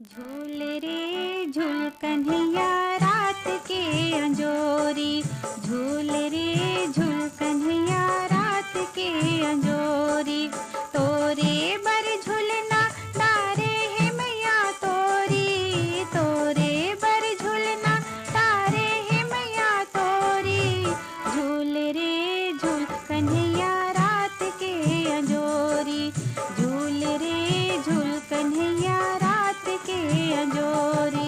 झूल रे झूल कन्हैया रात के अंजोरी, झूल रे झूल कन्हैया रात के अंजोरी। तोरे बर झूलना तारे है मैया तोरी, तोरे बर झूलना तारे है मैया तोरी। झूल रे झूल कन्हैया रात के अंजोरी, झूल रे झूल कन्हैया रात के अंजोरी।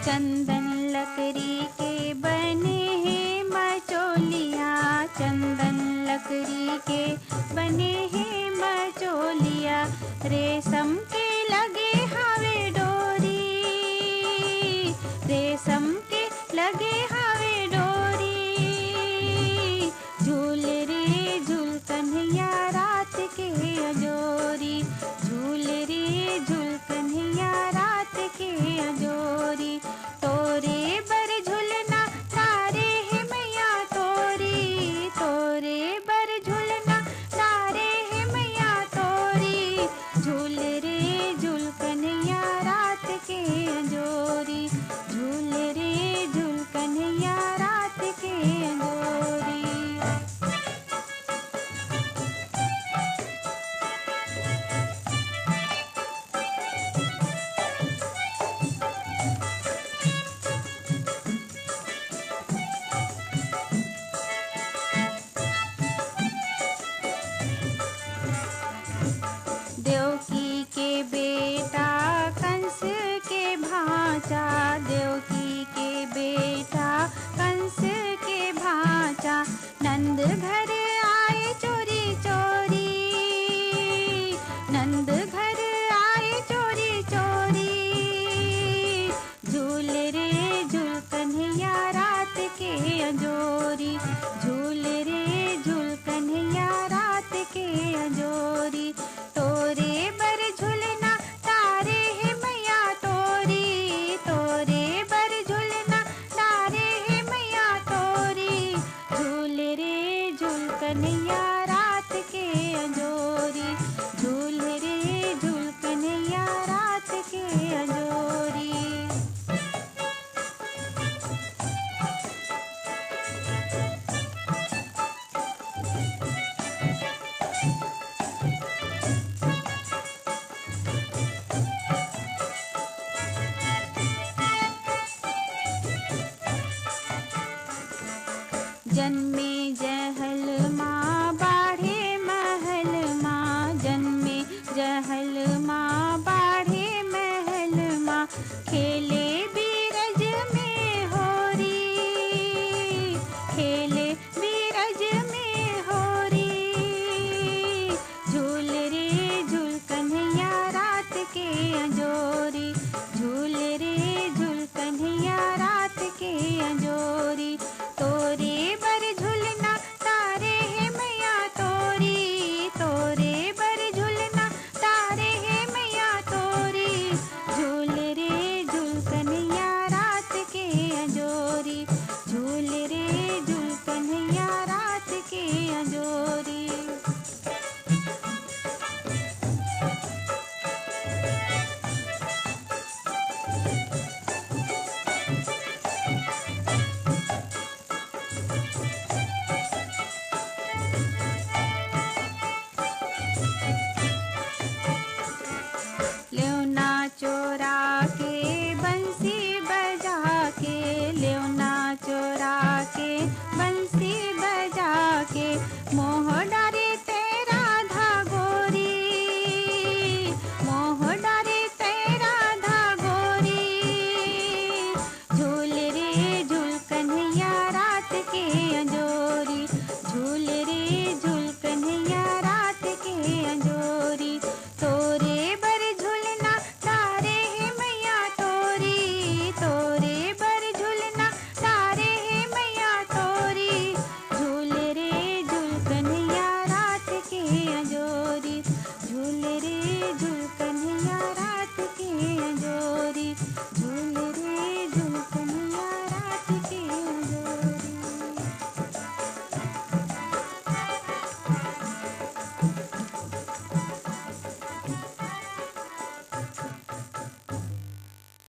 चंदन लकड़ी के बने हैं मचोलिया, चंदन लकड़ी के बने हैं मचोलिया। रेशम के